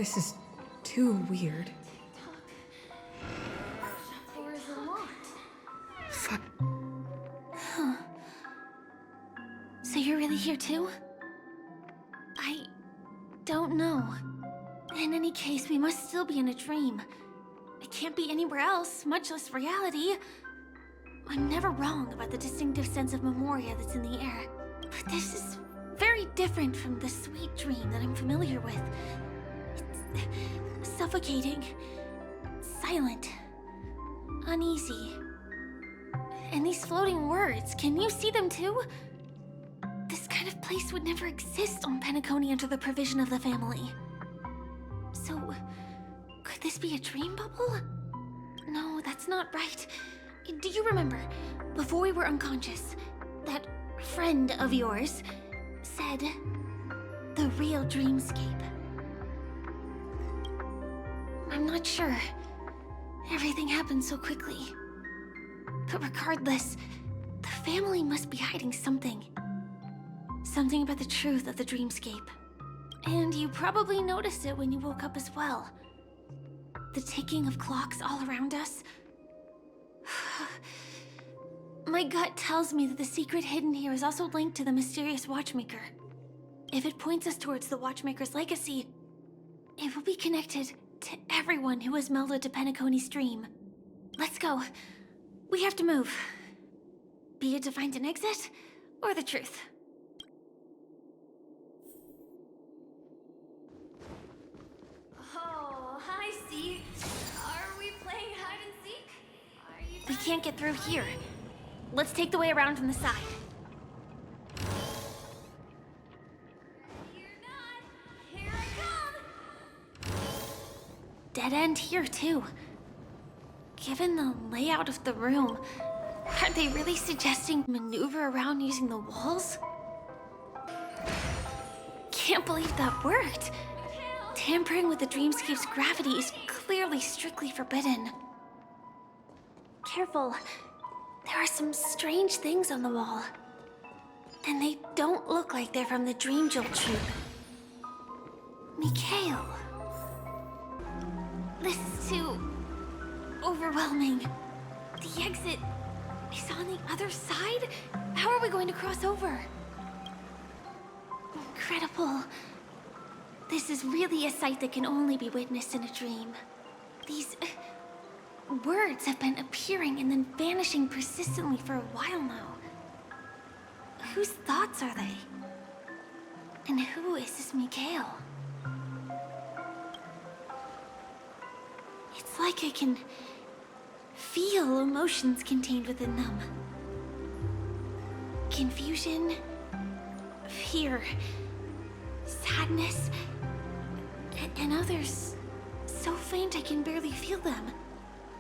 This is too weird. Door is unlocked. Fuck. Huh. So you're really here too? I don't know. In any case, we must still be in a dream. It can't be anywhere else, much less reality. I'm never wrong about the distinctive sense of memoria that's in the air. But this is very different from the sweet dream that I'm familiar with. It's suffocating, silent, uneasy. And these floating words, can you see them too? This kind of place would never exist on Penacony under the provision of the family. So, could this be a dream bubble? No, that's not right. Do you remember, before we were unconscious, that friend of yours said, the real dreamscape? I'm not sure. Everything happened so quickly. But regardless, the family must be hiding something. Something about the truth of the dreamscape. And you probably noticed it when you woke up as well. The ticking of clocks all around us. My gut tells me that the secret hidden here is also linked to the mysterious Watchmaker. If it points us towards the Watchmaker's legacy, it will be connected to everyone who has melded to Penacony's dream. Let's go. We have to move. Be it to find an exit, or the truth. Oh, hi, Steve. Are we playing hide and seek? Are you... We can't get through here. Let's take the way around from the side. You're not. Here I come. Dead end here, too. Given the layout of the room, are they really suggesting maneuver around using the walls? Can't believe that worked. Tampering with the dreamscape's gravity is clearly strictly forbidden. Careful. There are some strange things on the wall. And they don't look like they're from the Dream Jolt troupe. Mikhail. This is too... overwhelming. The exit is on the other side? How are we going to cross over? Incredible. This is really a sight that can only be witnessed in a dream. These words have been appearing and then vanishing persistently for a while now. Whose thoughts are they? And who is this Mikhail? It's like I can feel emotions contained within them. Confusion, fear, sadness, and others so faint I can barely feel them.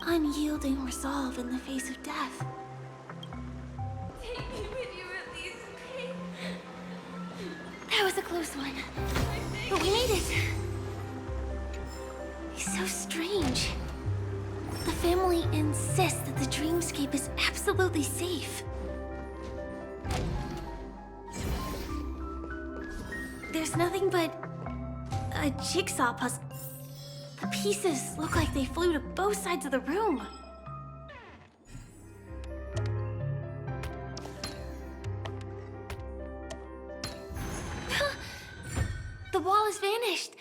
Unyielding resolve in the face of death. Take me with you at least, okay? That was a close one. But we made it. It's so strange. The family insists that the dreamscape is absolutely safe. There's nothing but a jigsaw puzzle. The pieces look like they flew to both sides of the room. The wall has vanished.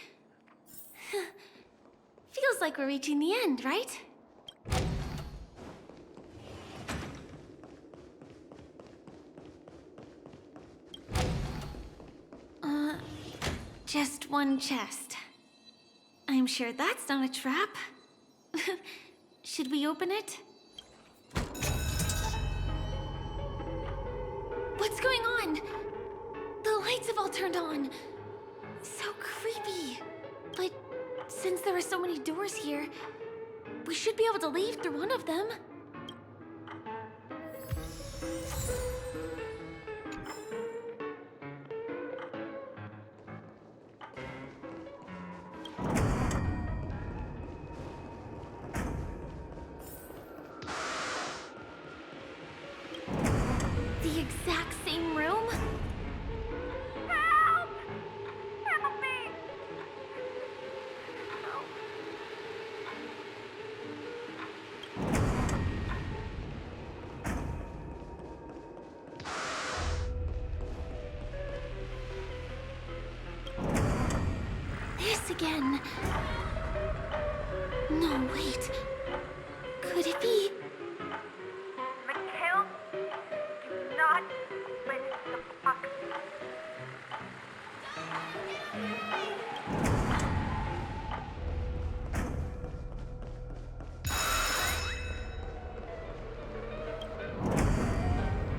Feels like we're reaching the end, right? Just one chest. I'm sure that's not a trap. Should we open it? What's going on? The lights have all turned on. So creepy. But since there are so many doors here, we should be able to leave through one of them. The exact same room? Help! Help me! again. No, wait. Could it be? Mikhail, do not lift the fuck.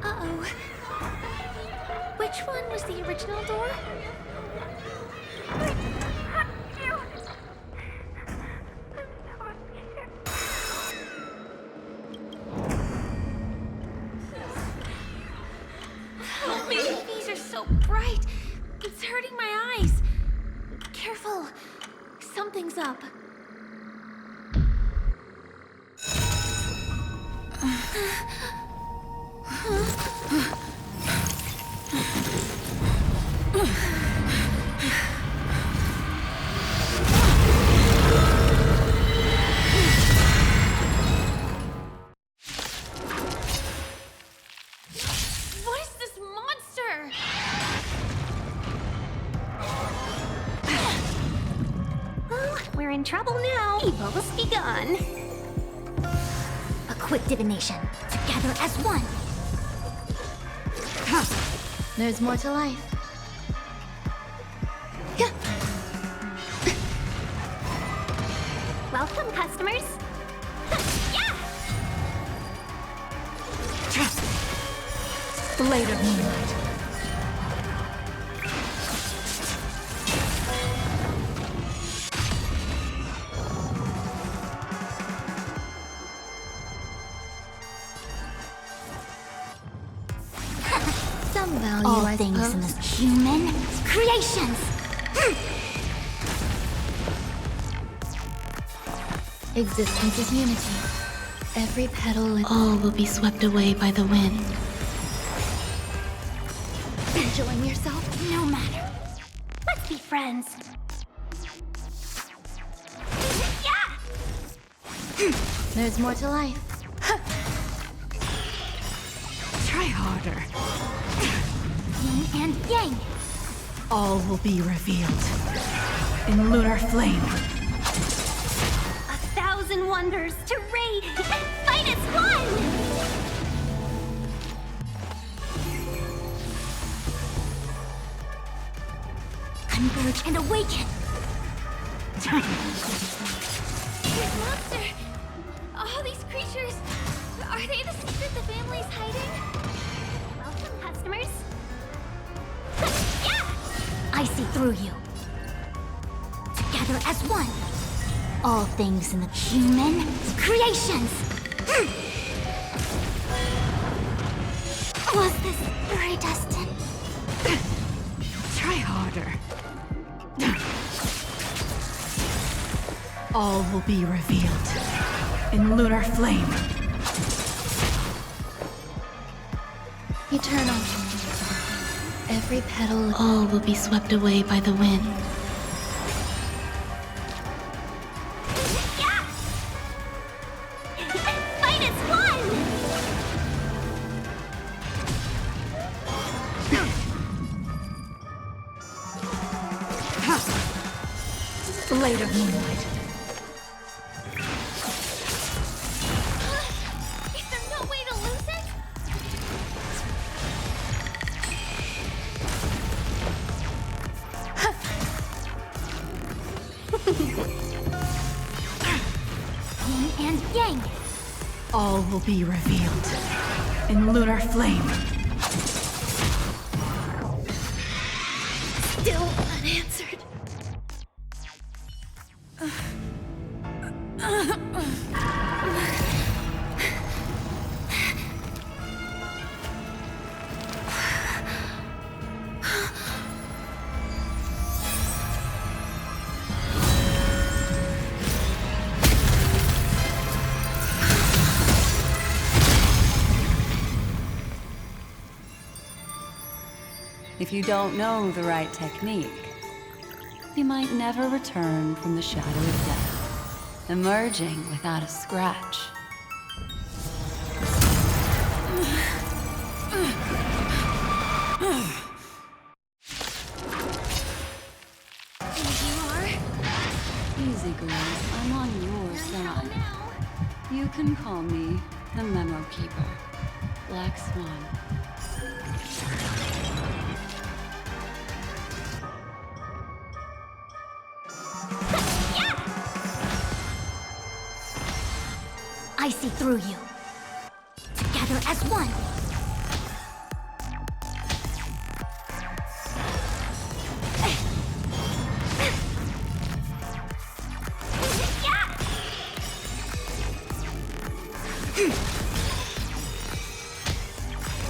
Uh-oh. Which one was the original door? Oh, man, these are so bright. It's hurting my eyes. Careful. Something's up. What is this monster? Well, we're in trouble now. Evil's begun. A quick divination. Together as one. There's more to life. Welcome, customers. Yeah! Blade of moonlight. Some value, All I things suppose. in the human creations. Existence is unity. Every petal and all will be swept away by the wind. Enjoying yourself? No matter. Let's be friends. Yeah! There's more to life. Try harder. Yin and yang. All will be revealed. In lunar flame. 1,000 wonders to raid and fight as one! Converge and awaken! This monster! All these creatures! Are they the secret the family's hiding? Welcome, customers. Yeah! I see through you. Together as one. All things in the human creations. Was this predestined? Try harder. All will be revealed. In lunar flame. Eternal. Every petal, all will be swept away by the wind. Yeah! Fight as one! Blade of moonlight. Is there no way to lose it? Yin and yang. All will be revealed. In lunar flame. Still unanswered. If you don't know the right technique, you might never return from the shadow of death, emerging without a scratch. And you are? Trailblaze, I'm on your side. You can call me the Memo Keeper, Black Swan. I see through you. Together as one.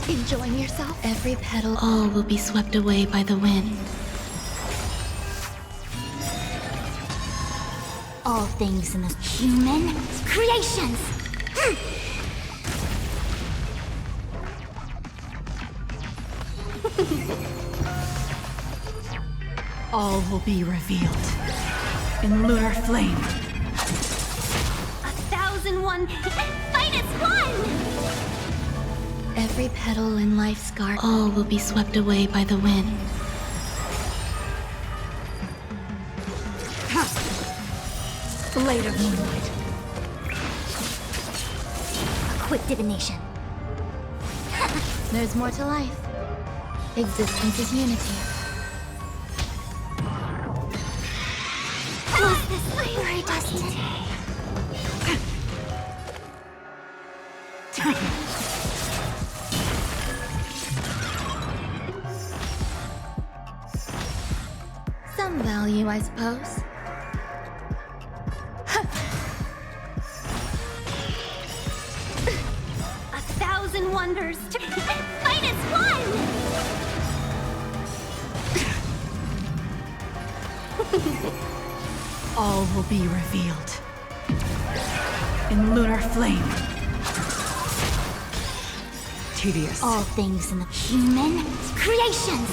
Enjoying yourself? Every petal, all will be swept away by the wind. All things in the human creations. All will be revealed in lunar flame. 1001 fight as one! Every petal in life's garden, all will be swept away by the wind. Blade of moonlight. A quick divination. There's more to life. Existence is unity. Was this very destined? Some value, I suppose. 1000 wonders to fight as one! All will be revealed in lunar flame. Tedious. All things in the human creations.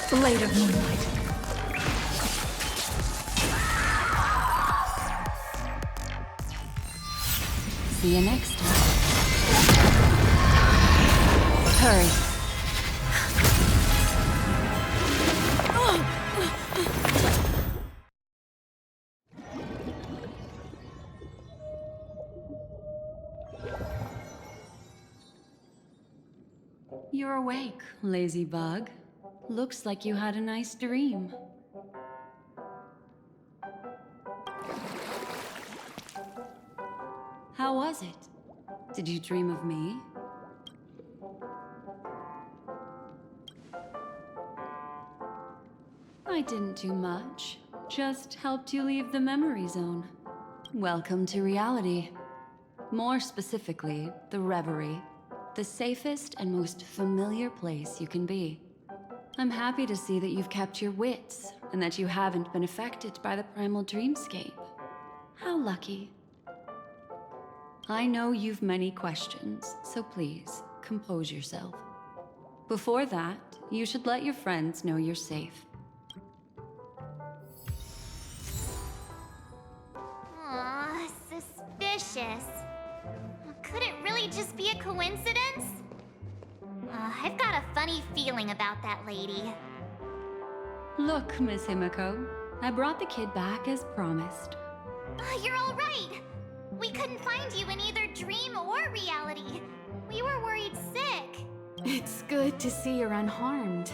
Blade of moonlight. See you next time. Hurry. You're awake, lazy bug. Looks like you had a nice dream. How was it? Did you dream of me? I didn't do much. Just helped you leave the memory zone. Welcome to reality. More specifically, the Reverie. The safest and most familiar place you can be. I'm happy to see that you've kept your wits, and that you haven't been affected by the primal dreamscape. How lucky. I know you've many questions, so please, compose yourself. Before that, you should let your friends know you're safe. Aw, suspicious. Could it really just be a coincidence? I've got a funny feeling about that lady. Look, Miss Himiko, I brought the kid back as promised. You're all right. We couldn't find you in either dream or reality. We were worried sick. It's good to see you're unharmed.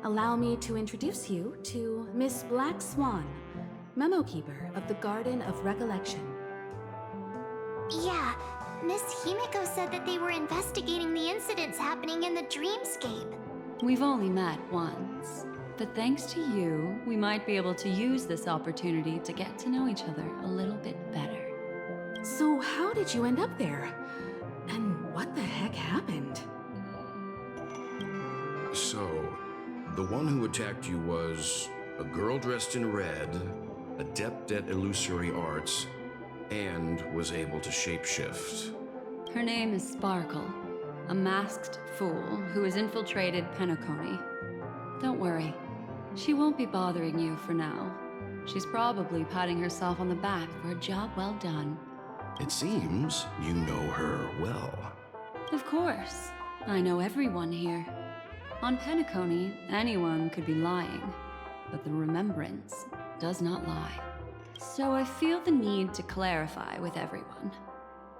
Allow me to introduce you to Miss Black Swan, Memo Keeper of the Garden of Recollection. Yeah, Miss Himiko said that they were investigating the incidents happening in the dreamscape. We've only met once, but thanks to you, we might be able to use this opportunity to get to know each other a little bit better. So how did you end up there? And what the heck happened? So, the one who attacked you was a girl dressed in red, adept at illusory arts, and was able to shapeshift. Her name is Sparkle, a masked fool who has infiltrated Penacony. Don't worry, she won't be bothering you for now. She's probably patting herself on the back for a job well done. It seems you know her well. Of course, I know everyone here. On Penacony, anyone could be lying, but the remembrance does not lie. So I feel the need to clarify with everyone.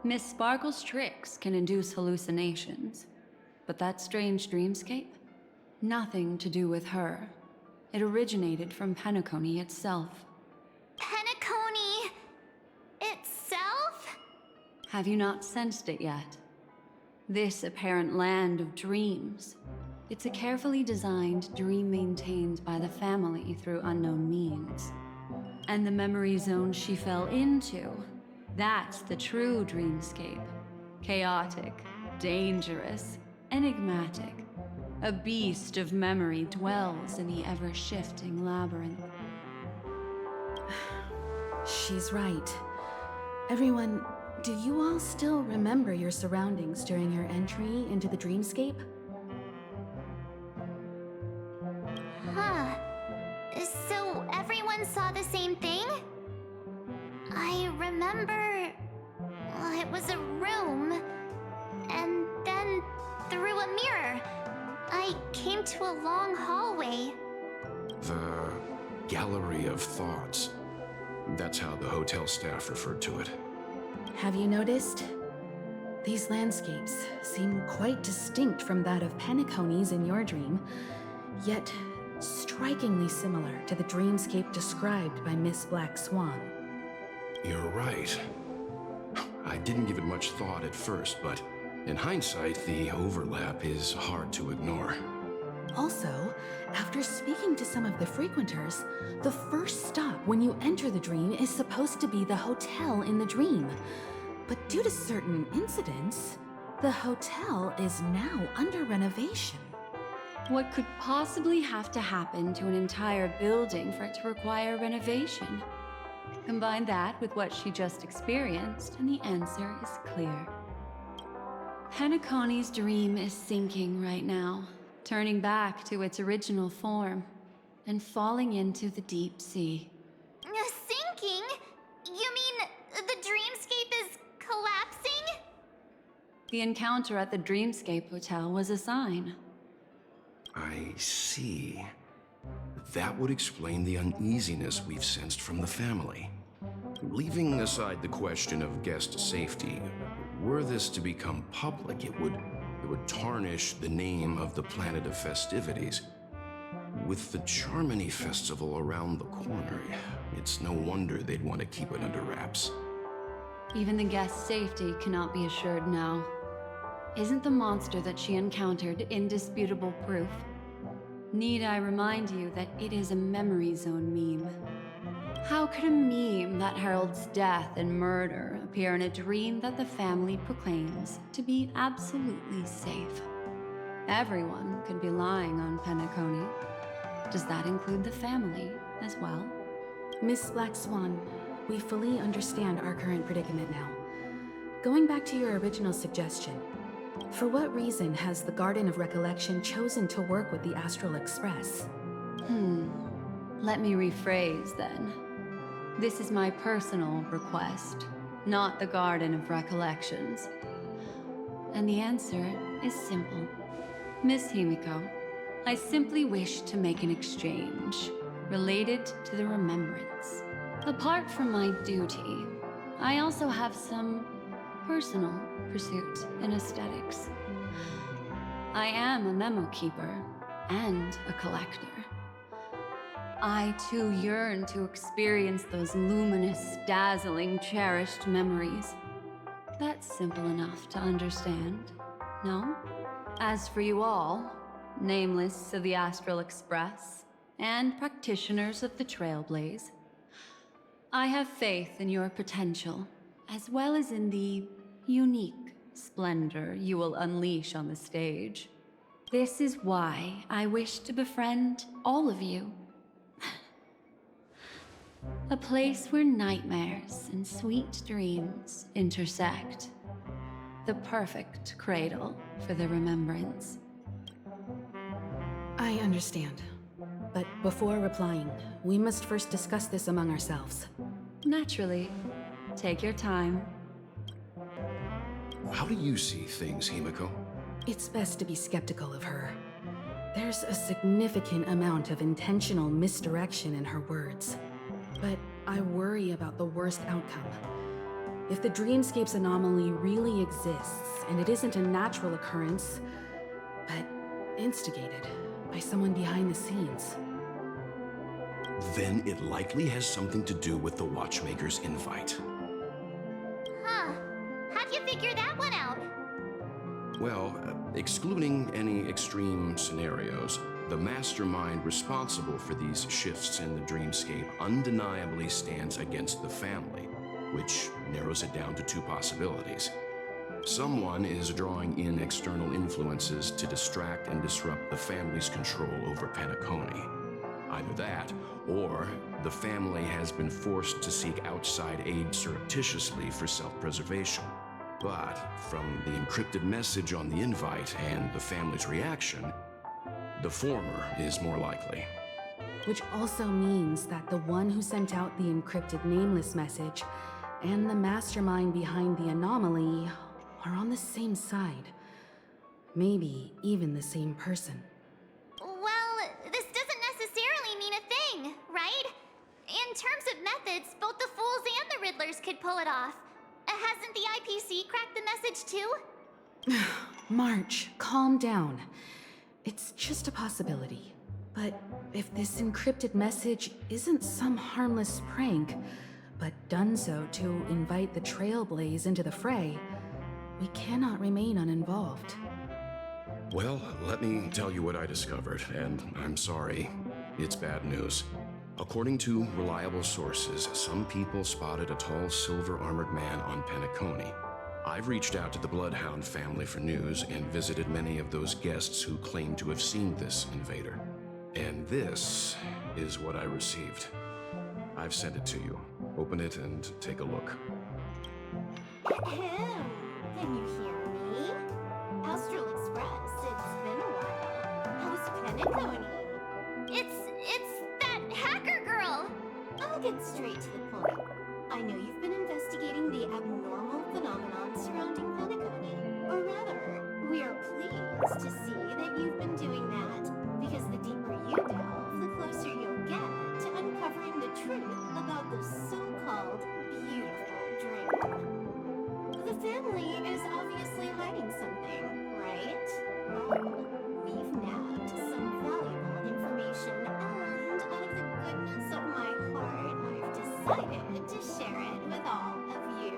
Miss Sparkle's tricks can induce hallucinations, but that strange dreamscape? Nothing to do with her. It originated from Penacony itself. Penacony itself? Have you not sensed it yet? This apparent land of dreams. It's a carefully designed dream maintained by the family through unknown means. And the memory zone she fell into, that's the true dreamscape. Chaotic, dangerous, enigmatic. A beast of memory dwells in the ever-shifting labyrinth. She's right. Everyone, do you all still remember your surroundings during your entry into the dreamscape? Huh. So everyone saw the same thing? I remember... well, it was a room. And then, through a mirror, I came to a long hallway. The Gallery of Thoughts. That's how the hotel staff referred to it. Have you noticed? These landscapes seem quite distinct from that of Penacony's in your dream, yet strikingly similar to the dreamscape described by Miss Black Swan. You're right. I didn't give it much thought at first, but in hindsight, the overlap is hard to ignore. Also, after speaking to some of the frequenters, the first stop when you enter the dream is supposed to be the hotel in the dream. But due to certain incidents, the hotel is now under renovation. What could possibly have to happen to an entire building for it to require renovation? Combine that with what she just experienced, and the answer is clear. Penacony's dream is sinking right now, turning back to its original form, and falling into the deep sea. Sinking? You mean the dreamscape is collapsing? The encounter at the Dreamscape Hotel was a sign. I see. That would explain the uneasiness we've sensed from the family. Leaving aside the question of guest safety, were this to become public, it would tarnish the name of the planet of Festivities. With the Charmony Festival around the corner, it's no wonder they'd want to keep it under wraps. Even the guest's safety cannot be assured now. Isn't the monster that she encountered indisputable proof? Need I remind you that it is a memory zone meme? How could a meme that heralds death and murder appear in a dream that the family proclaims to be absolutely safe? Everyone could be lying on Penacony. Does that include the family as well? Miss Black Swan, we fully understand our current predicament now. Going back to your original suggestion, for what reason has the Garden of Recollection chosen to work with the Astral Express? Let me rephrase then. This is my personal request, not the Garden of Recollections. And the answer is simple. Miss Himiko, I simply wish to make an exchange related to the remembrance. Apart from my duty, I also have some personal pursuit in aesthetics. I am a memo keeper and a collector. I too yearn to experience those luminous, dazzling, cherished memories. That's simple enough to understand, no? As for you all, nameless of the Astral Express, and practitioners of the Trailblaze, I have faith in your potential, as well as in the unique splendor you will unleash on the stage. This is why I wish to befriend all of you. A place where nightmares and sweet dreams intersect. The perfect cradle for the remembrance. I understand. But before replying, we must first discuss this among ourselves. Naturally. Take your time. How do you see things, Himiko? It's best to be skeptical of her. There's a significant amount of intentional misdirection in her words. But I worry about the worst outcome. If the dreamscape's anomaly really exists, and it isn't a natural occurrence, but instigated by someone behind the scenes. Then it likely has something to do with the Watchmaker's invite. Huh. How'd you figure that one out? Well, excluding any extreme scenarios, the mastermind responsible for these shifts in the dreamscape undeniably stands against the family, which narrows it down to two possibilities. Someone is drawing in external influences to distract and disrupt the family's control over Penacony. Either that, or the family has been forced to seek outside aid surreptitiously for self-preservation. But from the encrypted message on the invite and the family's reaction, the former is more likely. Which also means that the one who sent out the encrypted nameless message and the mastermind behind the anomaly are on the same side. Maybe even the same person. Well, this doesn't necessarily mean a thing, right? In terms of methods, both the Fools and the Riddlers could pull it off. Hasn't the IPC cracked the message too? March, calm down. It's just a possibility. But if this encrypted message isn't some harmless prank, but done so to invite the Trailblaze into the fray, we cannot remain uninvolved. Well, let me tell you what I discovered, and I'm sorry. It's bad news. According to reliable sources, some people spotted a tall silver-armored man on Penacony. I've reached out to the Bloodhound family for news and visited many of those guests who claim to have seen this invader. And this is what I received. I've sent it to you. Open it and take a look. Ahem. Can you hear me? Astral Express, it's been a while. How's Penacony? It's that hacker girl! I'll get straight to the point. I know you've been investigating the abnormal phenomenon surrounding Penacony. Or rather, we are pleased to see that you've been doing that, because the deeper you delve, the closer you'll get to uncovering the truth about the so-called beautiful dream. The family is obviously hiding something, right? Well, we've nabbed some valuable information, and out of the goodness of my heart, I've decided to share it with all of you.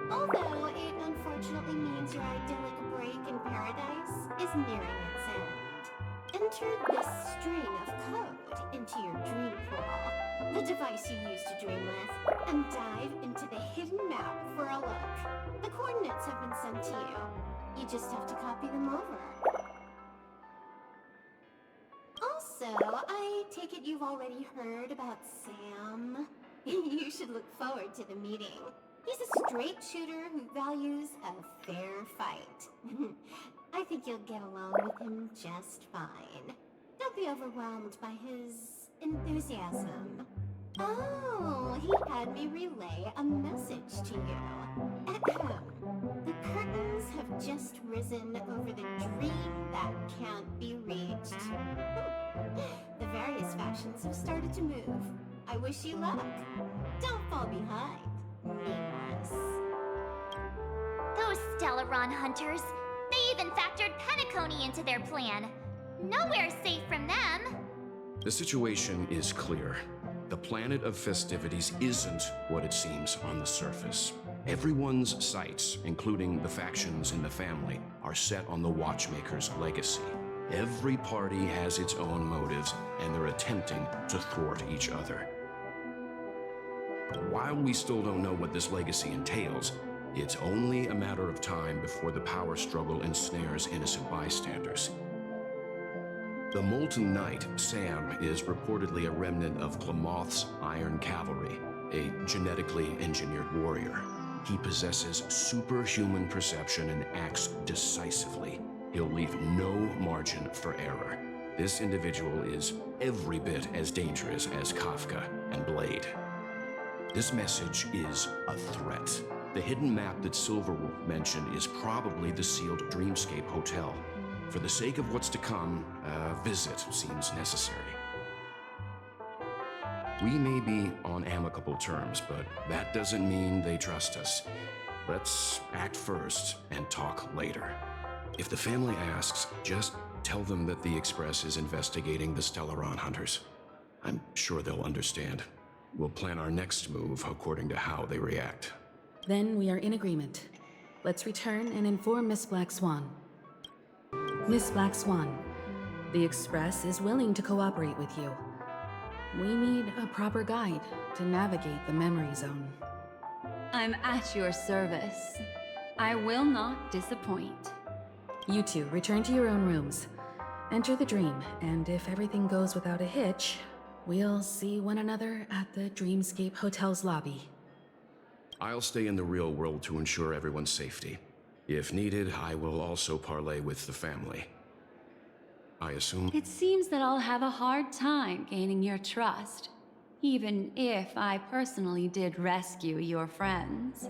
Although it unfortunately means your idyllic break in paradise is nearing its end. Enter this string of code into your dream pool, the device you use to dream with, and dive into the hidden map for a look. The coordinates have been sent to you. You just have to copy them over. Also, I take it you've already heard about Sam. You should look forward to the meeting. He's a straight shooter who values a fair fight. I think you'll get along with him just fine. Don't be overwhelmed by his enthusiasm. Oh, he had me relay a message to you. Ahem. The curtains have just risen over the dream that can't be reached. The various factions have started to move. I wish you luck. Don't fall behind, nameless. Those Stellaron hunters. They even factored Penacony into their plan. Nowhere's safe from them. The situation is clear. The planet of Festivities isn't what it seems on the surface. Everyone's sights, including the factions in the family, are set on the Watchmaker's legacy. Every party has its own motives, and they're attempting to thwart each other. While we still don't know what this legacy entails, it's only a matter of time before the power struggle ensnares innocent bystanders. The Molten Knight, Sam, is reportedly a remnant of Klamoth's Iron Cavalry, a genetically engineered warrior. He possesses superhuman perception and acts decisively. He'll leave no margin for error. This individual is every bit as dangerous as Kafka and Blade. This message is a threat. The hidden map that Silverwolf mentioned is probably the sealed Dreamscape Hotel. For the sake of what's to come, a visit seems necessary. We may be on amicable terms, but that doesn't mean they trust us. Let's act first and talk later. If the family asks, just tell them that the Express is investigating the Stellaron hunters. I'm sure they'll understand. We'll plan our next move according to how they react. Then we are in agreement. Let's return and inform Miss Black Swan. Miss Black Swan, the Express is willing to cooperate with you. We need a proper guide to navigate the memory zone. I'm at your service. I will not disappoint. You two return to your own rooms. Enter the dream, and if everything goes without a hitch, we'll see one another at the Dreamscape Hotel's lobby. I'll stay in the real world to ensure everyone's safety. If needed, I will also parley with the family. I assume... It seems that I'll have a hard time gaining your trust, even if I personally did rescue your friends.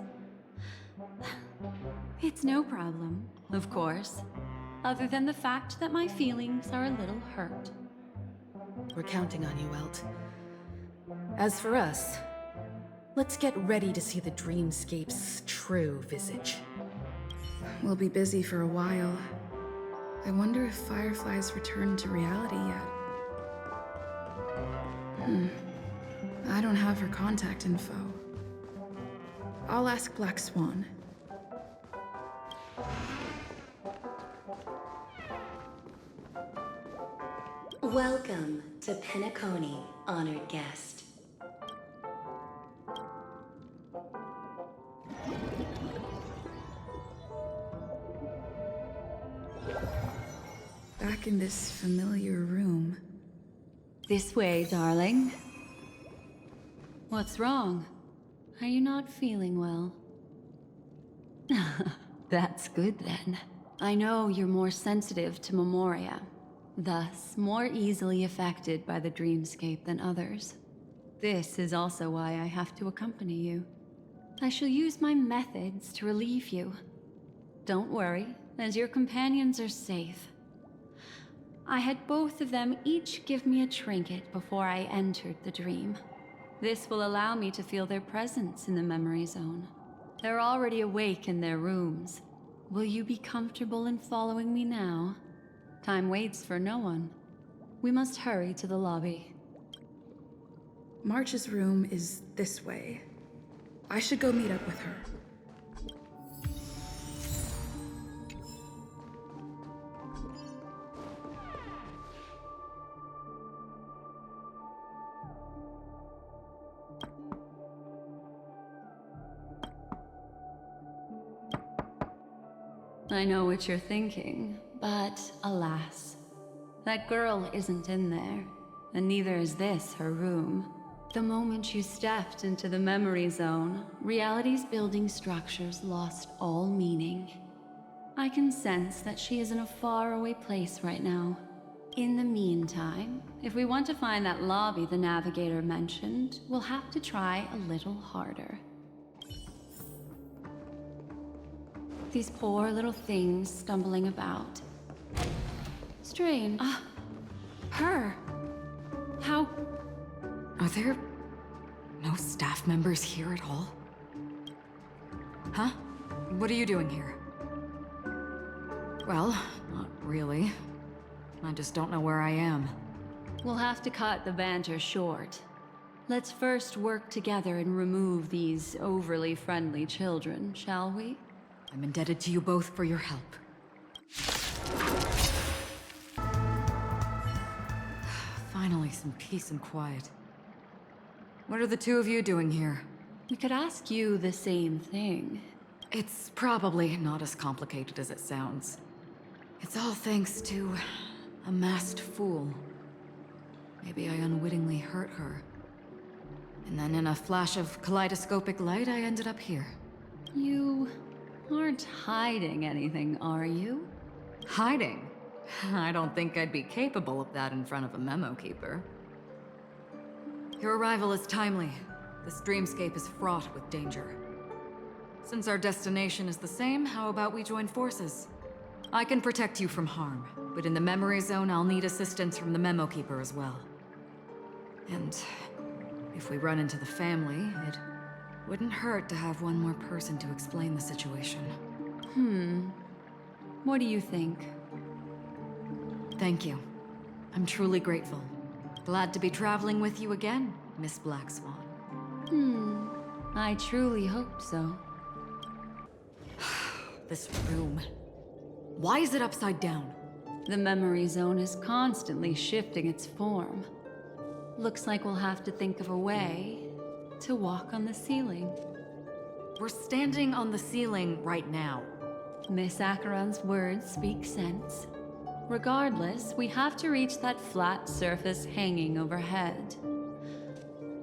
It's no problem, of course, other than the fact that my feelings are a little hurt. We're counting on you, Welt. As for us, let's get ready to see the Dreamscape's true visage. We'll be busy for a while. I wonder if Firefly's returned to reality yet. I don't have her contact info. I'll ask Black Swan. Welcome to Penacony, honored guest. Back in this familiar room. This way, darling. What's wrong? Are you not feeling well? That's good then. I know you're more sensitive to Memoria, thus more easily affected by the dreamscape than others. This is also why I have to accompany you. I shall use my methods to relieve you. Don't worry, as your companions are safe. I had both of them each give me a trinket before I entered the dream. This will allow me to feel their presence in the memory zone. They're already awake in their rooms. Will you be comfortable in following me now? Time waits for no one. We must hurry to the lobby. March's room is this way. I should go meet up with her. I know what you're thinking, but alas, that girl isn't in there, and neither is this her room. The moment you stepped into the memory zone, reality's building structures lost all meaning. I can sense that she is in a faraway place right now. In the meantime, if we want to find that lobby the navigator mentioned, we'll have to try a little harder. These poor little things stumbling about. Strange. Her. How... Are there no staff members here at all? Huh? What are you doing here? Well, not really. I just don't know where I am. We'll have to cut the banter short. Let's first work together and remove these overly friendly children, shall we? I'm indebted to you both for your help. Finally, some peace and quiet. What are the two of you doing here? We could ask you the same thing. It's probably not as complicated as it sounds. It's all thanks to a masked fool. Maybe I unwittingly hurt her. And then in a flash of kaleidoscopic light, I ended up here. You aren't hiding anything, are you? Hiding? I don't think I'd be capable of that in front of a memo keeper. Your arrival is timely. This dreamscape is fraught with danger. Since our destination is the same, how about we join forces? I can protect you from harm, but in the memory zone, I'll need assistance from the Memo Keeper as well. And if we run into the family, it wouldn't hurt to have one more person to explain the situation. What do you think? Thank you. I'm truly grateful. Glad to be traveling with you again, Miss Black Swan. I truly hope so. This room. Why is it upside down? The memory zone is constantly shifting its form. Looks like we'll have to think of a way to walk on the ceiling. We're standing on the ceiling right now. Miss Acheron's words speak sense. Regardless, we have to reach that flat surface hanging overhead.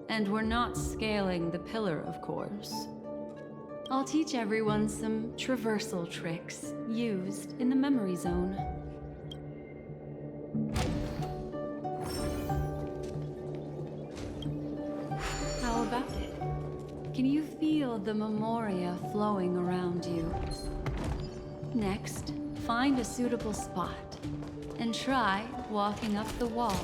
And we're not scaling the pillar, of course. I'll teach everyone some traversal tricks used in the memory zone. How about it? Can you feel the memoria flowing around you? Next, find a suitable spot and try walking up the wall.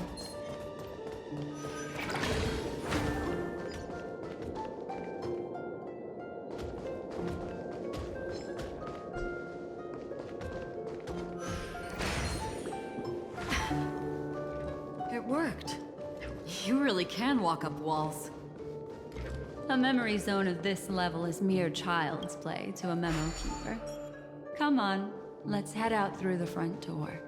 It worked. You really can walk up walls. A memory zone of this level is mere child's play to a memo keeper. Come on, let's head out through the front door.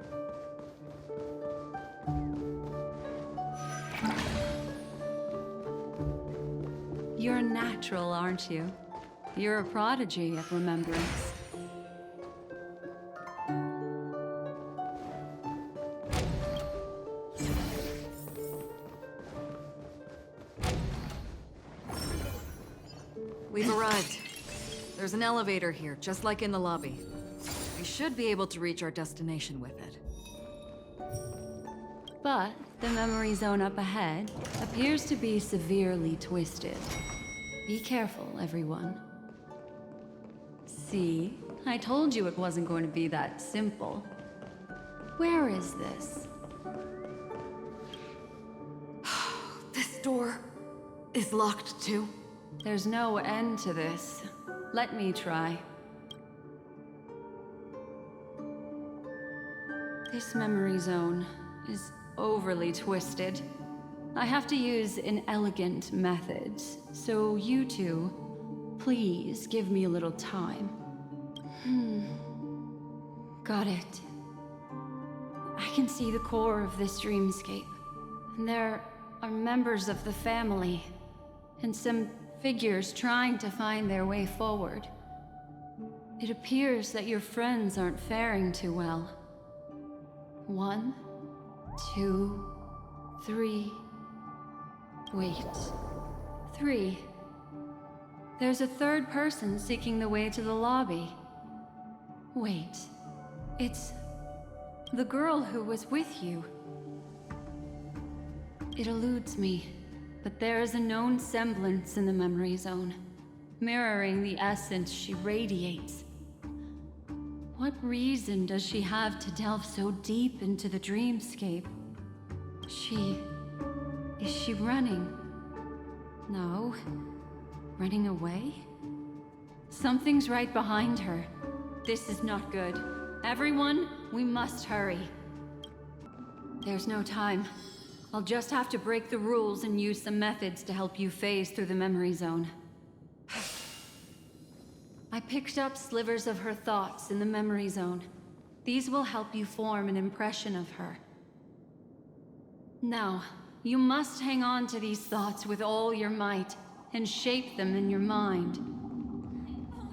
You're a natural, aren't you? You're a prodigy at remembrance. We've arrived. There's an elevator here, just like in the lobby. We should be able to reach our destination with it. But the memory zone up ahead appears to be severely twisted. Be careful, everyone. See? I told you it wasn't going to be that simple. Where is this? This door is locked too. There's no end to this. Let me try. This memory zone is overly twisted. I have to use inelegant methods, so you two, please give me a little time. Got it. I can see the core of this dreamscape. And there are members of the family, and some figures trying to find their way forward. It appears that your friends aren't faring too well. 1, 2, 3. Wait. 3. There's a third person seeking the way to the lobby. Wait. It's the girl who was with you. It eludes me, but there is a known semblance in the memory zone, mirroring the essence she radiates. What reason does she have to delve so deep into the dreamscape? Is she running? No. Running away? Something's right behind her. This is not good. Everyone, we must hurry. There's no time. I'll just have to break the rules and use some methods to help you phase through the memory zone. I picked up slivers of her thoughts in the memory zone. These will help you form an impression of her. Now, you must hang on to these thoughts with all your might and shape them in your mind.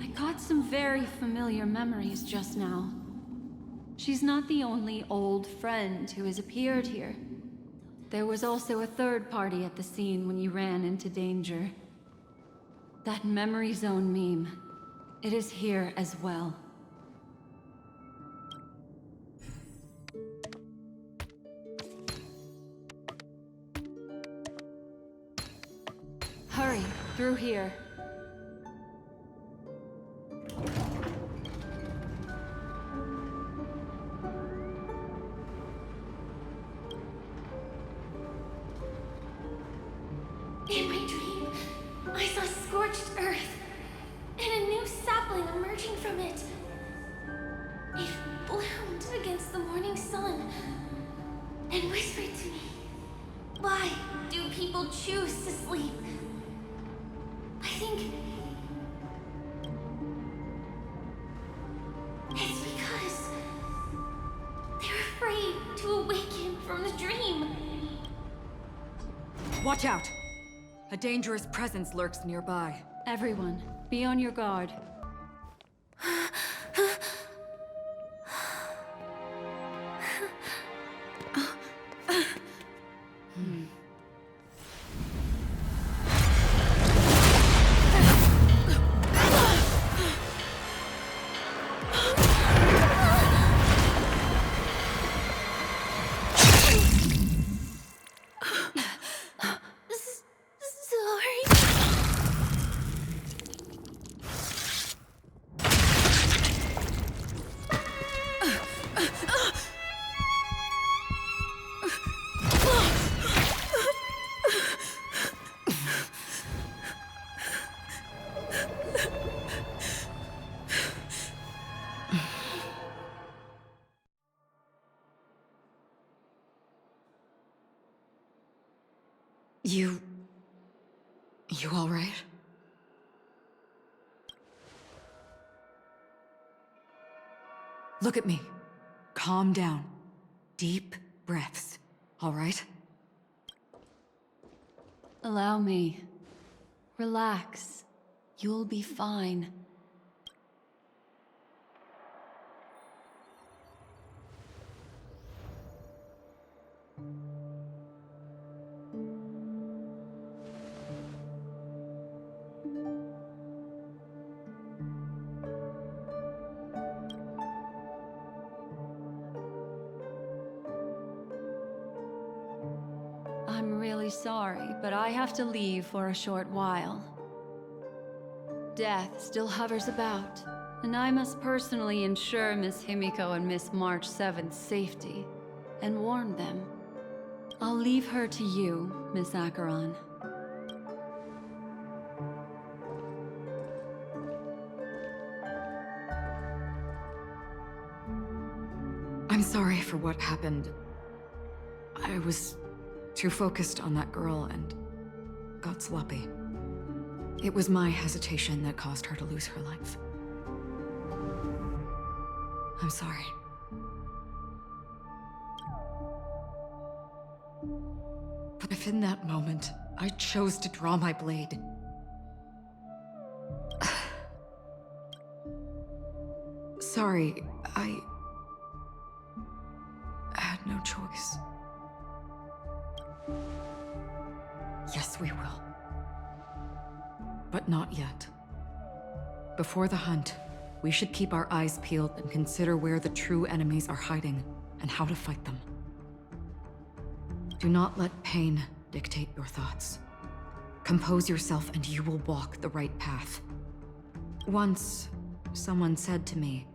I got some very familiar memories just now. She's not the only old friend who has appeared here. There was also a third party at the scene when you ran into danger. That memory zone meme, it is here as well. Hurry, through here. In my dream, I saw scorched earth and a new sapling emerging from it. It bloomed against the morning sun and whispered to me, "Why do people choose to sleep?" I think it's because they're afraid to awaken from the dream. Watch out! A dangerous presence lurks nearby. Everyone, be on your guard. You all right? Look at me. Calm down. Deep breaths. All right? Allow me. Relax. You'll be fine. I'm really sorry, but I have to leave for a short while. Death still hovers about, and I must personally ensure Miss Himiko and Miss March 7's safety, and warn them. I'll leave her to you, Miss Acheron. I'm sorry for what happened. I was too focused on that girl and got sloppy. It was my hesitation that caused her to lose her life. I'm sorry. But if in that moment I chose to draw my blade, sorry, I had no choice. Yes, we will. But not yet. Before the hunt, we should keep our eyes peeled and consider where the true enemies are hiding and how to fight them. Do not let pain dictate your thoughts. Compose yourself and you will walk the right path. Once, someone said to me,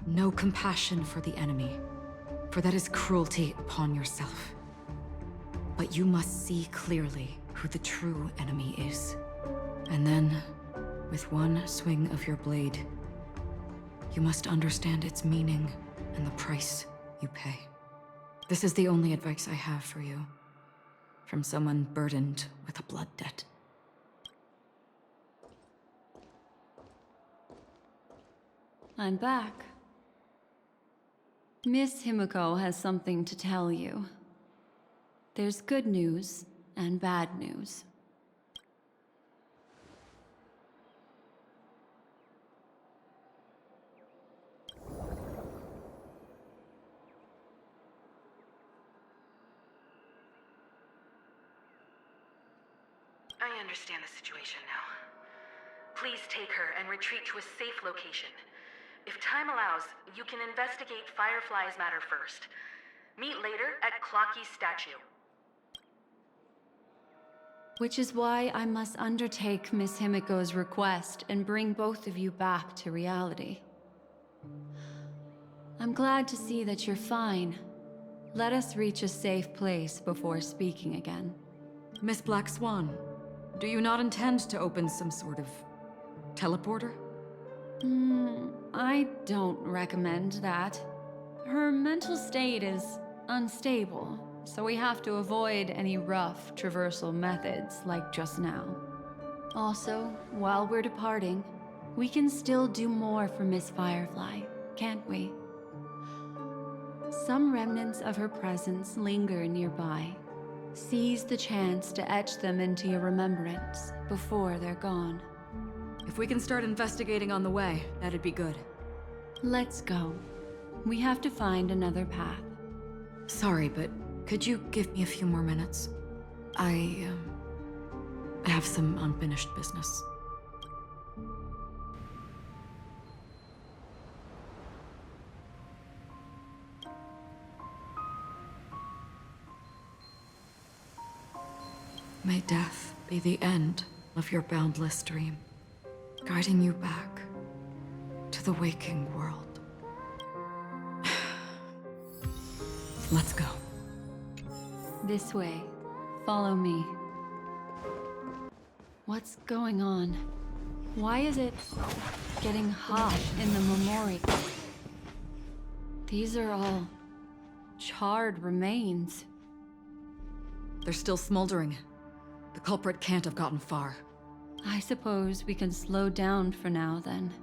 "No compassion for the enemy, for that is cruelty upon yourself. But you must see clearly who the true enemy is. And then, with one swing of your blade, you must understand its meaning and the price you pay." This is the only advice I have for you, from someone burdened with a blood debt. I'm back. Miss Himiko has something to tell you. There's good news and bad news. I understand the situation now. Please take her and retreat to a safe location. If time allows, you can investigate Firefly's matter first. Meet later at Clocky's statue. Which is why I must undertake Miss Himiko's request and bring both of you back to reality. I'm glad to see that you're fine. Let us reach a safe place before speaking again. Miss Black Swan, do you not intend to open some sort of teleporter? I don't recommend that. Her mental state is unstable, so we have to avoid any rough traversal methods like just now. Also, while we're departing, we can still do more for Miss Firefly, can't we? Some remnants of her presence linger nearby. Seize the chance to etch them into your remembrance before they're gone. If we can start investigating on the way, that'd be good. Let's go. We have to find another path. Sorry, but could you give me a few more minutes? I have some unfinished business. May death be the end of your boundless dream, guiding you back to the waking world. Let's go. This way. Follow me. What's going on? Why is it getting hot in the memorial? These are all charred remains. They're still smoldering. The culprit can't have gotten far. I suppose we can slow down for now, then.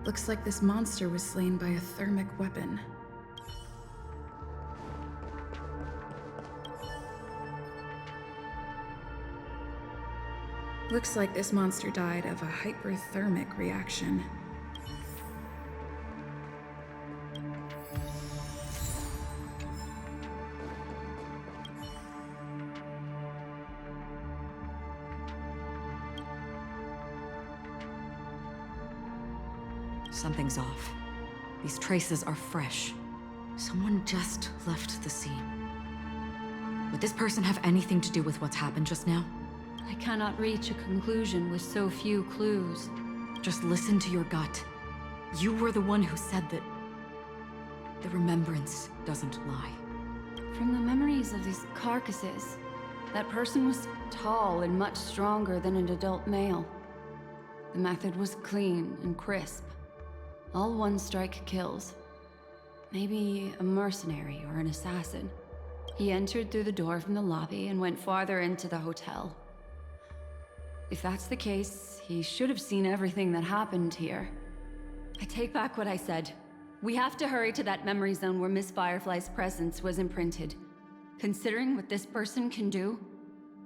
Looks like this monster was slain by a thermic weapon. Looks like this monster died of a hyperthermic reaction. Something's off. These traces are fresh. Someone just left the scene. Would this person have anything to do with what's happened just now? I cannot reach a conclusion with so few clues. Just listen to your gut. You were the one who said that the remembrance doesn't lie. From the memories of these carcasses, that person was tall and much stronger than an adult male. The method was clean and crisp. All one-strike kills. Maybe a mercenary or an assassin. He entered through the door from the lobby and went farther into the hotel. If that's the case, he should have seen everything that happened here. I take back what I said. We have to hurry to that memory zone where Miss Firefly's presence was imprinted. Considering what this person can do,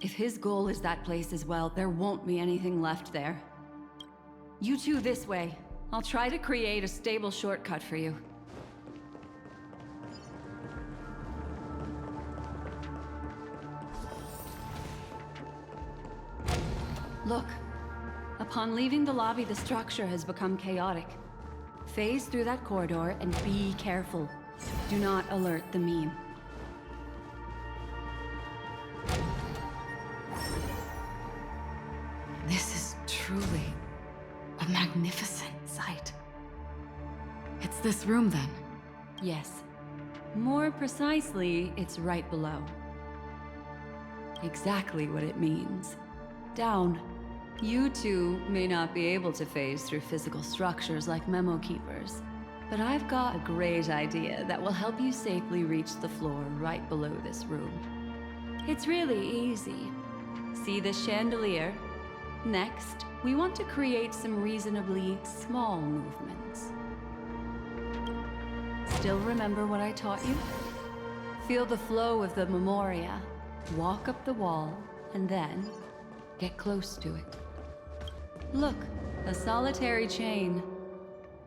if his goal is that place as well, there won't be anything left there. You two this way. I'll try to create a stable shortcut for you. Look. Upon leaving the lobby, the structure has become chaotic. Phase through that corridor and be careful. Do not alert the meme. This is truly a magnificent sight. It's this room, then? Yes. More precisely, it's right below. Exactly what it means. Down. You two may not be able to phase through physical structures like memo keepers, but I've got a great idea that will help you safely reach the floor right below this room. It's really easy. See this chandelier? Next, we want to create some reasonably small movements. Still remember what I taught you? Feel the flow of the memoria, walk up the wall, and then get close to it. Look, a solitary chain.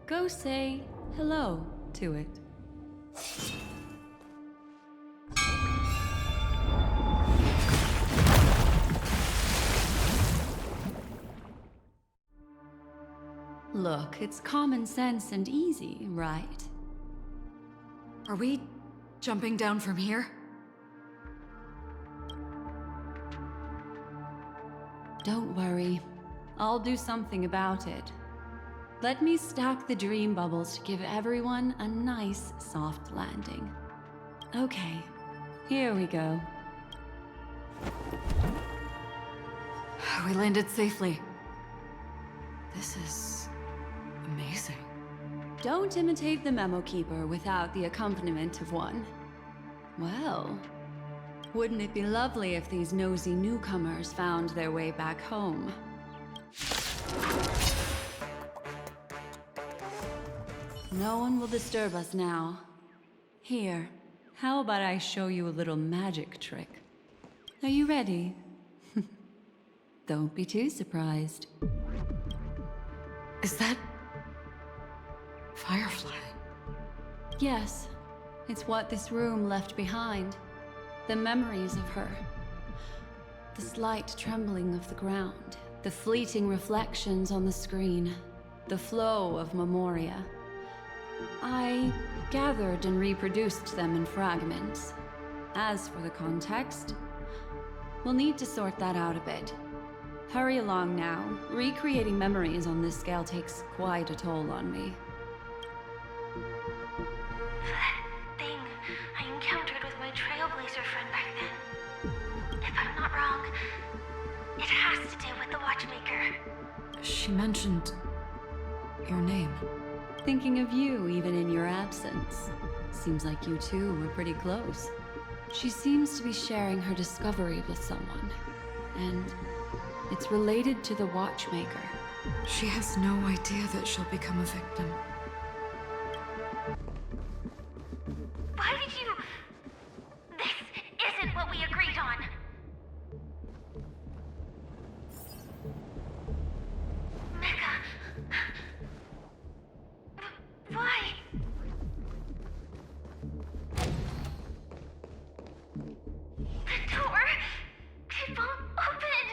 Go say hello to it. Look, it's common sense and easy, right? Are we jumping down from here? Don't worry. I'll do something about it. Let me stack the dream bubbles to give everyone a nice, soft landing. Okay, here we go. We landed safely. This is amazing. Don't imitate the Memo Keeper without the accompaniment of one. Well, wouldn't it be lovely if these nosy newcomers found their way back home? No one will disturb us now. Here, how about I show you a little magic trick? Are you ready? Don't be too surprised. Is that... Firefly? Yes, it's what this room left behind. The memories of her. The slight trembling of the ground. The fleeting reflections on the screen. The flow of memoria. I gathered and reproduced them in fragments. As for the context, we'll need to sort that out a bit. Hurry along now. Recreating memories on this scale takes quite a toll on me. That thing I encountered with my Trailblazer friend back then. If I'm not wrong, it has to do with the Watchmaker. She mentioned... your name. Thinking of you even in your absence. Seems like you two were pretty close. She seems to be sharing her discovery with someone. And it's related to the Watchmaker. She has no idea that she'll become a victim. Why did you... This isn't what we agreed on. Mecca... Why? The door... It won't open.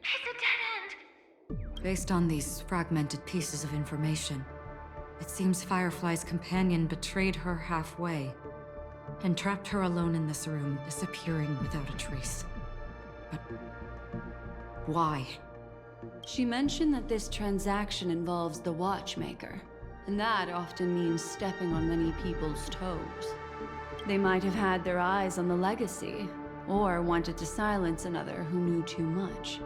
It's a dead end. Based on these fragmented pieces of information, it seems Firefly's companion betrayed her halfway and trapped her alone in this room, disappearing without a trace. But why? She mentioned that this transaction involves the Watchmaker, and that often means stepping on many people's toes. They might have had their eyes on the legacy, or wanted to silence another who knew too much.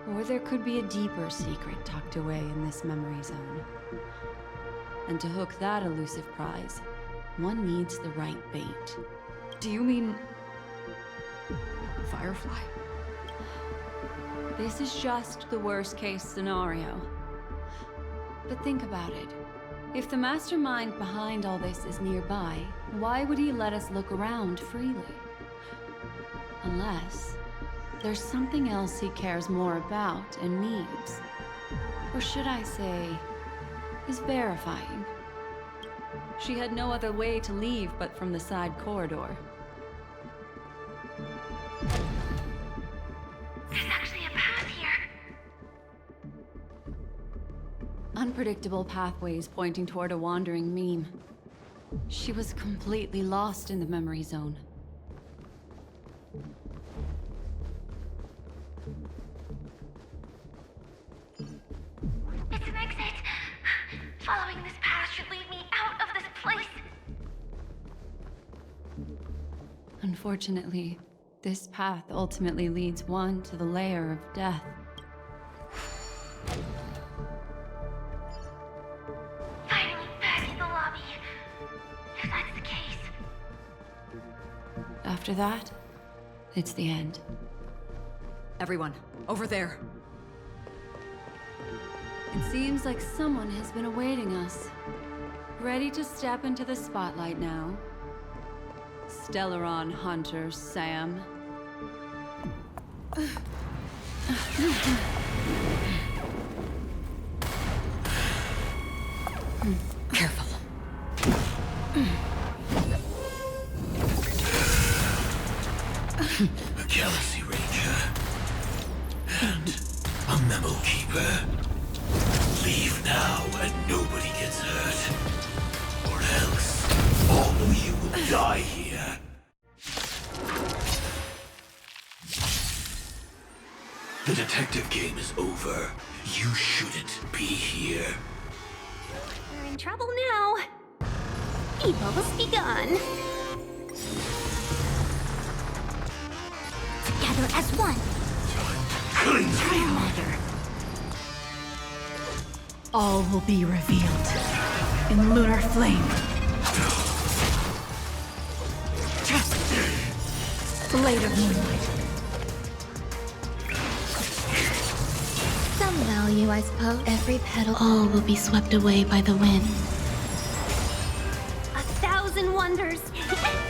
Or there could be a deeper secret tucked away in this memory zone. And to hook that elusive prize, one needs the right bait. Do you mean... Firefly? This is just the worst-case scenario. But think about it. If the mastermind behind all this is nearby, why would he let us look around freely? Unless there's something else he cares more about and needs. Or should I say, is verifying. She had no other way to leave but from the side corridor. There's actually a path here. Unpredictable pathways pointing toward a wandering meme. She was completely lost in the memory zone. It's an exit. Following this path should lead me out of this place. Unfortunately, this path ultimately leads one to the lair of death. Finally back in the lobby. If that's the case. After that, it's the end. Everyone, over there. It seems like someone has been awaiting us. Ready to step into the spotlight now. Stellaron Hunter Sam. Careful. A Galaxy Ranger. And a Memo Keeper. Leave now and nobody gets hurt. Or else, all of you will die here. The detective game is over. You shouldn't be here. in trouble now. Evils be gone. Together as one. Trailblaze. All will be revealed in lunar flame. Blade of moonlight. Some value, I suppose. Every petal. All will be swept away by the wind. 1,000 wonders.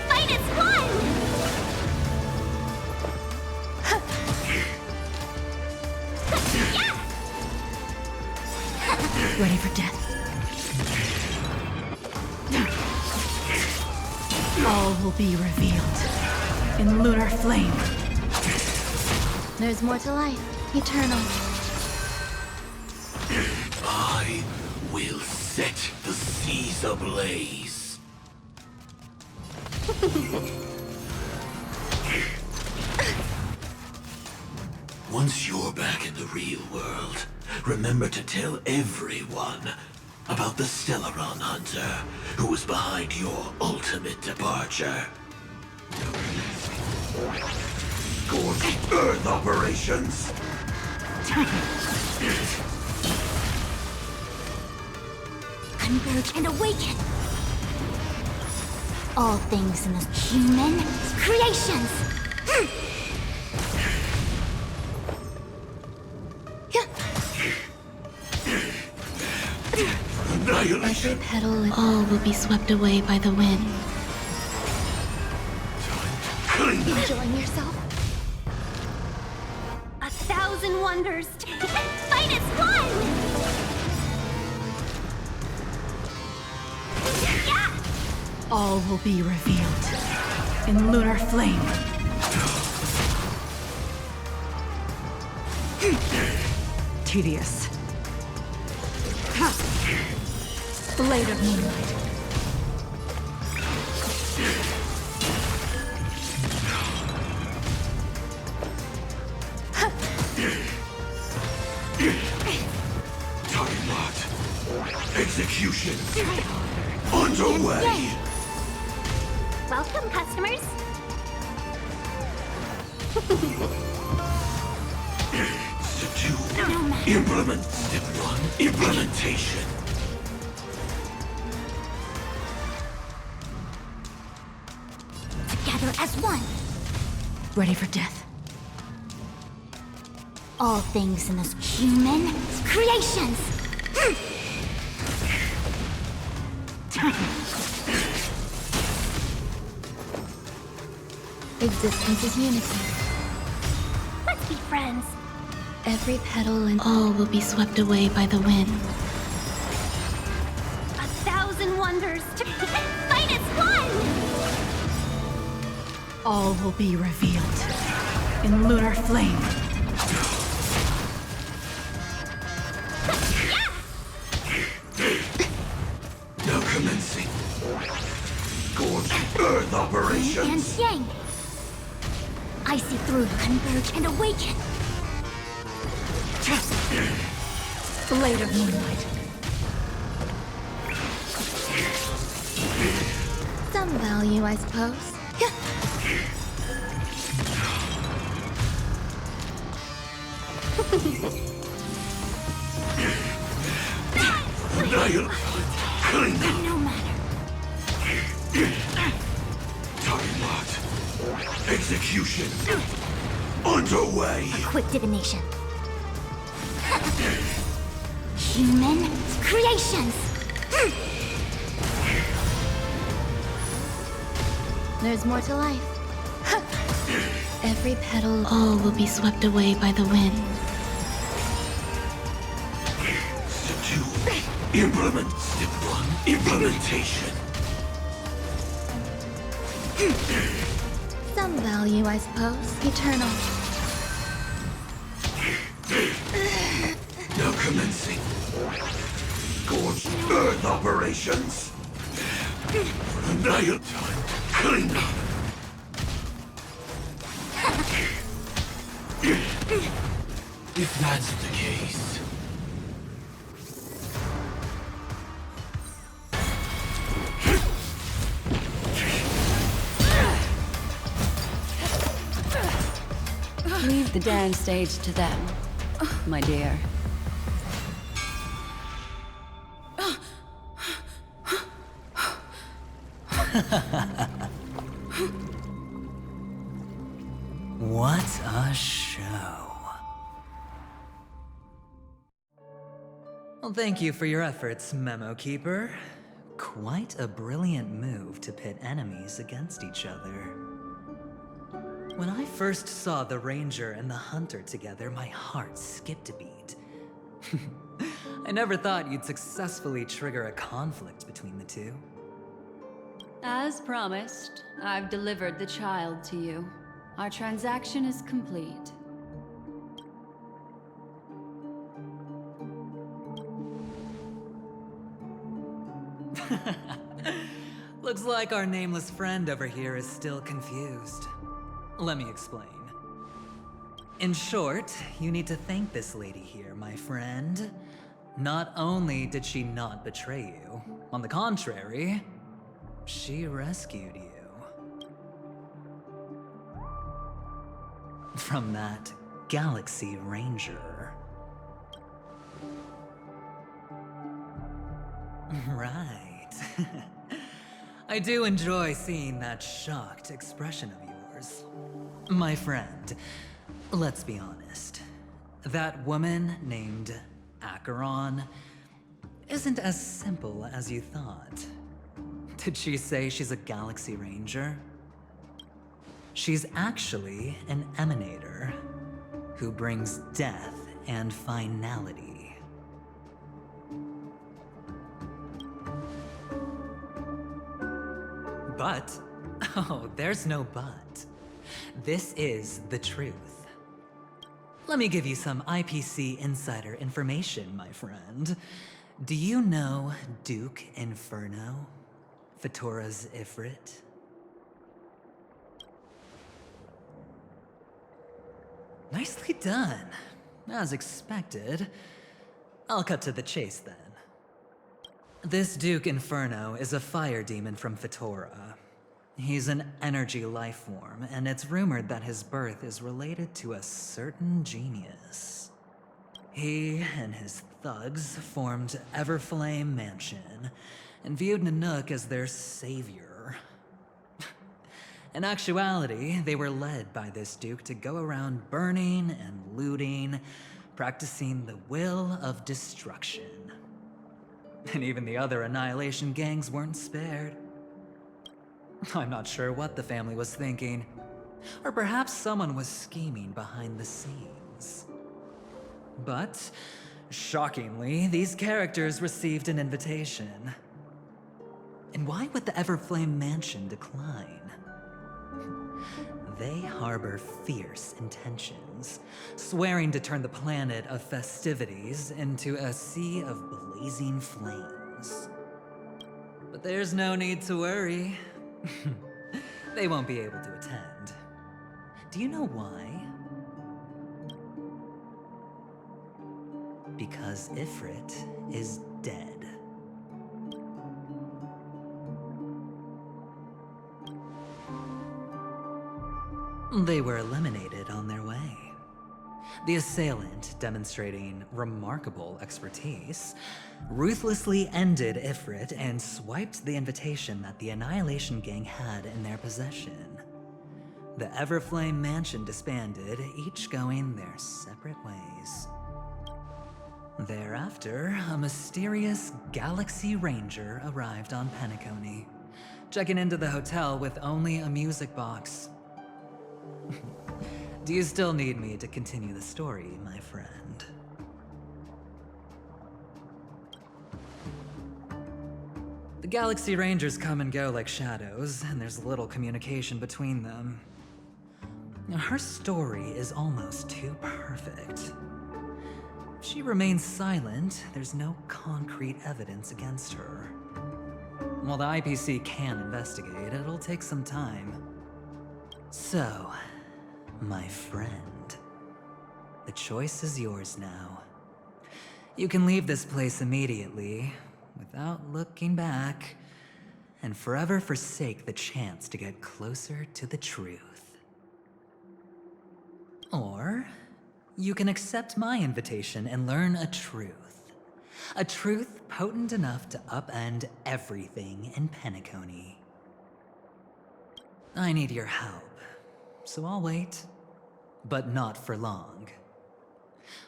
Fight as one! Ready for death. All will be revealed in lunar flame. There's more to life. Eternal. I will set the seas ablaze. Once you're back in the real world, remember to tell everyone about the Stellaron Hunter who was behind your ultimate departure. Scorched Earth operations! Converge and awaken! All things in the human creations! Every petal, all will be swept away by the wind. Enjoying yourself? 1,000 wonders! Fight as one! All will be revealed in lunar flame. Tedious. Blade of moonlight. Time locked. Execution underway. Welcome, customers! Step 2. Implement. Step 1. Implementation. Together as one! Ready for death. All things in this human creations! Existence is unity. Let's be friends! Every petal and all will be swept away by the wind. 1,000 wonders! Fight as one! All will be revealed in lunar flame. Now commencing. Scorched Earth operations. And yang! I see through. Converge and awaken! Blade of moonlight. Some value, I suppose. Annihilate. Clean. No matter. Time locked. Execution underway. Quick divination. Human creations! There's more to life. Every petal, all will be swept away by the wind. Step 2. Implement. Step 1. Implementation. Some value, I suppose. Eternal. Now commencing. Scorched Earth operations. Annihilate. Clean up. If that's the case. Leave the dance stage to them, my dear. What a show. Well, thank you for your efforts, Memo Keeper. Quite a brilliant move to pit enemies against each other. When I first saw the Ranger and the Hunter together, my heart skipped a beat. I never thought you'd successfully trigger a conflict between the two. As promised, I've delivered the child to you. Our transaction is complete. Looks like our nameless friend over here is still confused. Let me explain. In short, you need to thank this lady here, my friend. Not only did she not betray you, on the contrary, she rescued you. From that Galaxy Ranger. Right. I do enjoy seeing that shocked expression of yours. My friend, let's be honest. That woman named Acheron isn't as simple as you thought. Did she say she's a Galaxy Ranger? She's actually an emanator who brings death and finality. But, oh, there's no but. This is the truth. Let me give you some IPC insider information, my friend. Do you know Duke Inferno? Fatora's Ifrit? Nicely done. As expected. I'll cut to the chase then. This Duke Inferno is a fire demon from Fatora. He's an energy life form, and it's rumored that his birth is related to a certain genius. He and his thugs formed Everflame Mansion, and viewed Nanook as their savior. In actuality, they were led by this Duke to go around burning and looting, practicing the will of destruction. And even the other Annihilation gangs weren't spared. I'm not sure what the family was thinking. Or perhaps someone was scheming behind the scenes. But, shockingly, these characters received an invitation. And why would the Everflame Mansion decline? They harbor fierce intentions, swearing to turn the planet of Festivities into a sea of blazing flames. But there's no need to worry. They won't be able to attend. Do you know why? Because Ifrit is dead. They were eliminated on their way. The assailant, demonstrating remarkable expertise, ruthlessly ended Ifrit and swiped the invitation that the Annihilation Gang had in their possession. The Everflame Mansion disbanded, each going their separate ways. Thereafter, a mysterious Galaxy Ranger arrived on Penacony, checking into the hotel with only a music box. Do you still need me to continue the story, my friend? The Galaxy Rangers come and go like shadows, and there's little communication between them. Her story is almost too perfect. If she remains silent, there's no concrete evidence against her. While the IPC can investigate, it'll take some time. So, my friend, the choice is yours now. You can leave this place immediately, without looking back, and forever forsake the chance to get closer to the truth. Or you can accept my invitation and learn a truth. A truth potent enough to upend everything in Penacony. I need your help, so I'll wait, but not for long.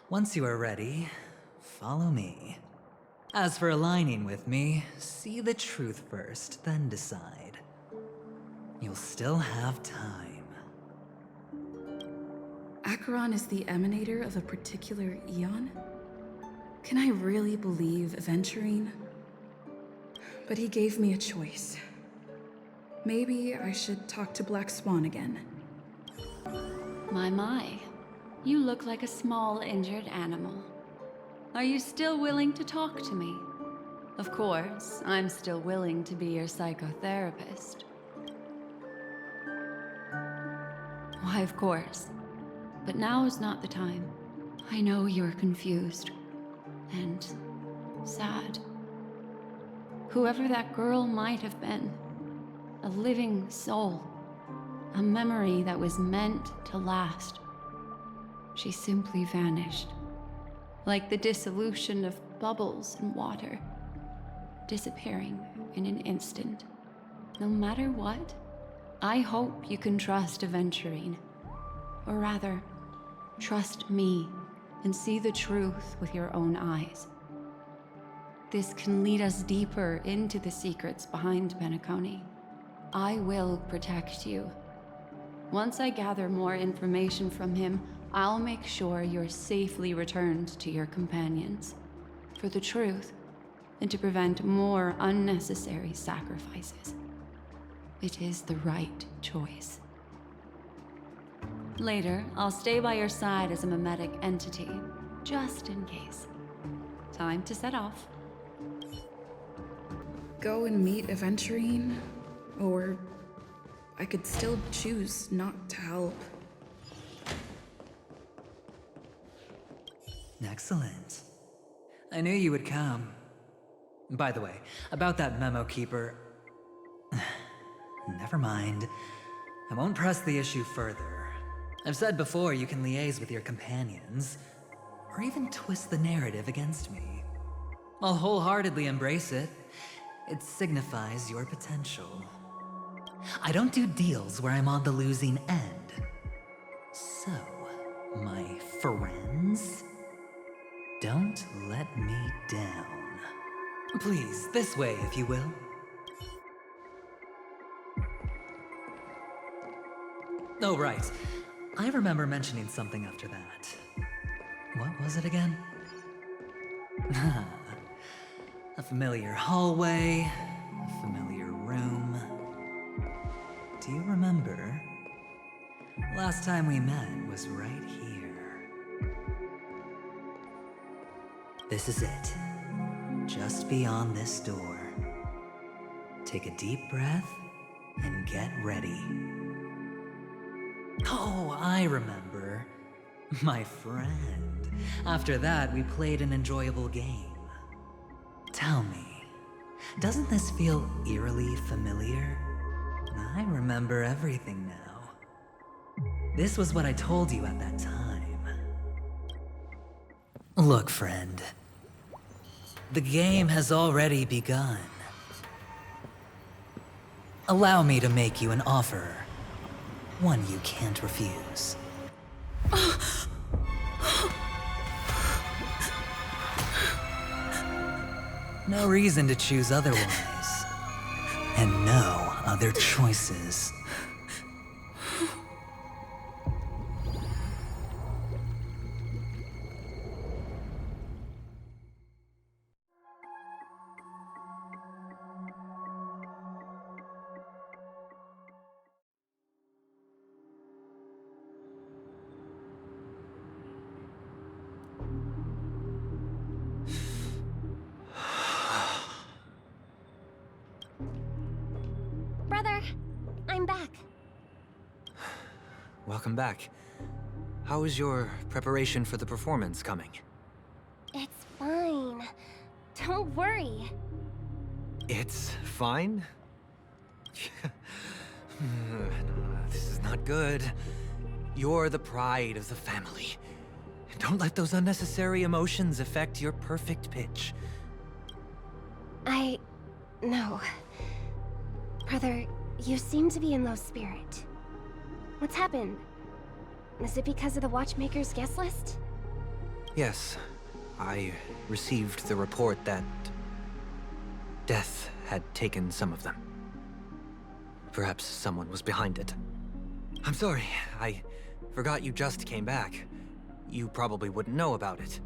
Once you are ready, follow me. As for aligning with me, see the truth first, then decide. You'll still have time. Acheron is the emanator of a particular eon? Can I really believe Aventurine? But he gave me a choice. Maybe I should talk to Black Swan again. My. You look like a small, injured animal. Are you still willing to talk to me? Of course, I'm still willing to be your psychotherapist. Why, of course. But now is not the time. I know you're confused. And sad. Whoever that girl might have been, a living soul, a memory that was meant to last. She simply vanished, like the dissolution of bubbles in water, disappearing in an instant. No matter what, I hope you can trust Aventurine, or rather, trust me and see the truth with your own eyes. This can lead us deeper into the secrets behind Penacony. I will protect you. Once I gather more information from him, I'll make sure you're safely returned to your companions. For the truth, and to prevent more unnecessary sacrifices. It is the right choice. Later, I'll stay by your side as a mimetic entity, just in case. Time to set off. Go and meet Aventurine? Or I could still choose not to help. Excellent. I knew you would come. By the way, about that memo keeper... Never mind. I won't press the issue further. I've said before you can liaise with your companions, or even twist the narrative against me. I'll wholeheartedly embrace it. It signifies your potential. I don't do deals where I'm on the losing end. So, my friends, don't let me down. Please, this way, if you will. Oh, right. I remember mentioning something after that. What was it again? A familiar hallway, a familiar room. Do you remember? Last time we met was right here. This is it. Just beyond this door. Take a deep breath and get ready. Oh, I remember. My friend. After that, we played an enjoyable game. Tell me, doesn't this feel eerily familiar? I remember everything now. This was what I told you at that time. Look, friend. The game has already begun. Allow me to make you an offer. One you can't refuse. No reason to choose otherwise. And no other choices. Brother, I'm back. Welcome back. How is your preparation for the performance coming? It's fine. Don't worry. It's fine? This is not good. You're the pride of the family. Don't let those unnecessary emotions affect your perfect pitch. No. Brother, you seem to be in low spirit. What's happened? Is it because of the Watchmaker's guest list? Yes, I received the report that death had taken some of them. Perhaps someone was behind it. I'm sorry, I forgot you just came back. You probably wouldn't know about it.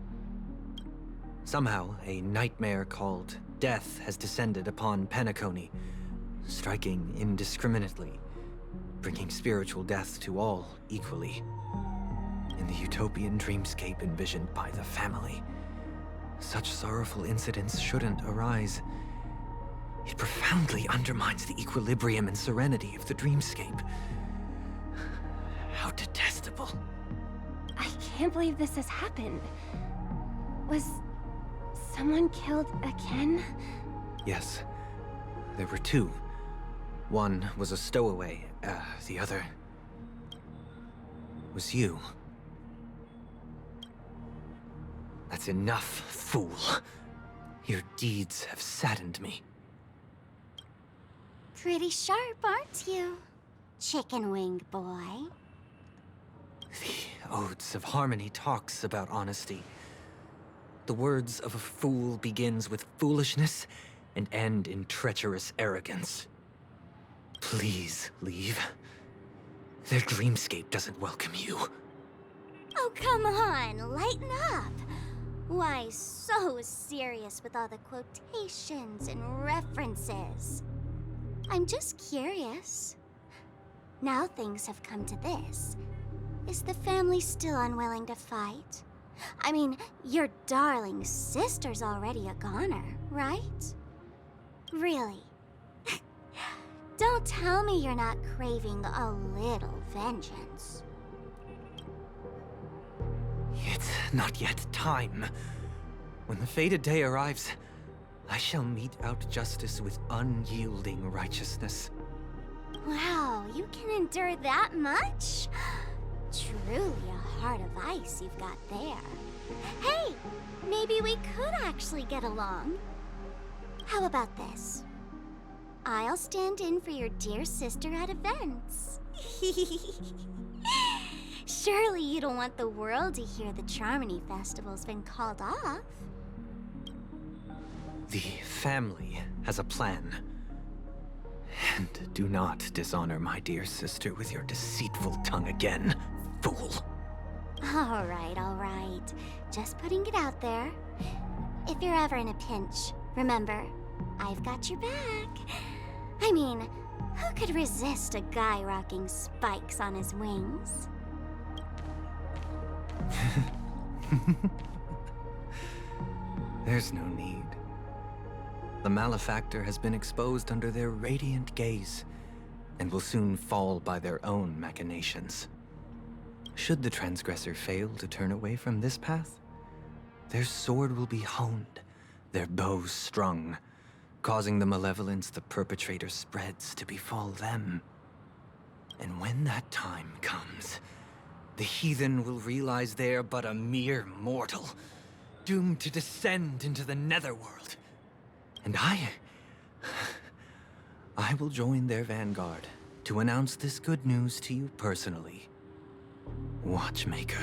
Somehow, a nightmare called death has descended upon Penacony, striking indiscriminately, bringing spiritual death to all equally. In the utopian dreamscape envisioned by the family, such sorrowful incidents shouldn't arise. It profoundly undermines the equilibrium and serenity of the dreamscape. How detestable. I can't believe this has happened. Was someone killed again? Yes, there were two. One was a stowaway, the other was you. That's enough, fool. Your deeds have saddened me. Pretty sharp, aren't you, chicken-winged boy? The Odes of Harmony talks about honesty. The words of a fool begins with foolishness and end in treacherous arrogance. Please leave. Their dreamscape doesn't welcome you. Oh, come on, lighten up. Why so serious with all the quotations and references? I'm just curious. Now things have come to this. Is the family still unwilling to fight? I mean, your darling sister's already a goner, right? Really? Don't tell me you're not craving a little vengeance. It's not yet time. When the fated day arrives, I shall mete out justice with unyielding righteousness. Wow, you can endure that much? Truly a heart of ice you've got there. Hey, maybe we could actually get along. How about this? I'll stand in for your dear sister at events. Surely you don't want the world to hear the Charmony Festival's been called off. The family has a plan. And do not dishonor my dear sister with your deceitful tongue again, fool. All right. Just putting it out there. If you're ever in a pinch, remember, I've got your back. I mean, who could resist a guy rocking spikes on his wings? There's no need. The malefactor has been exposed under their radiant gaze, and will soon fall by their own machinations. Should the transgressor fail to turn away from this path, their sword will be honed, their bow strung, causing the malevolence the perpetrator spreads to befall them. And when that time comes, the heathen will realize they're but a mere mortal, doomed to descend into the netherworld. And I will join their vanguard to announce this good news to you personally, Watchmaker.